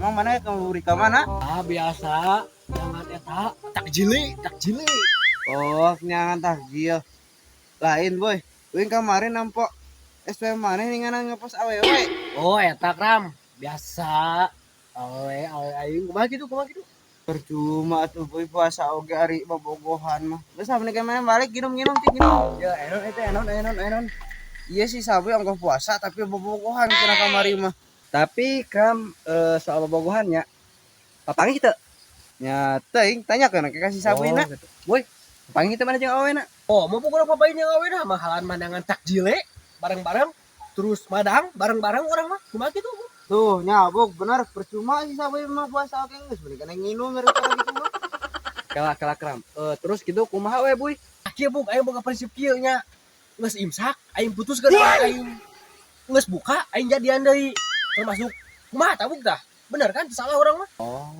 Emang mana kamu beri ke mana? Ah biasa, jangan eta tak jili. Oh, nyangan takjil. Lain boy. Wing kemarin nampok SPM mana nih ngana ngepost awewe. Oh eta kram, biasa. Awe aing kumaha gitu. Percuma tuh boy puasa oge ari bobogohan mah. Terus sabne kemana balik ginum-ginum cik ginum. Ya enon eta enon. Iya sih sabu ongkoh puasa tapi bobogohan kira kamari mah. Tapi kram soal bobogohannya, papangi kita. Nya teuing tanya kana ke kasih sabuna. Gitu. Boy, papangi kita mana jeung awena? Oh, mau pokoknya papangi jeung awena mahalan mandangan takjile bareng-bareng terus madang bareng-bareng orang mah. Kumaha gitu? Tuh nyabuk bener percuma sih sabu mah puasa oge geus beli kana nginum daripada gitu mah. Kela kram. Terus gitu kumaha we boy? Kieu buk aing boga prinsip kieu nya. Geus imsak aing putuskeun aing geus buka aing jadian deui. Termasuk kumaha tabuk tah? Bener kan salah orang mah?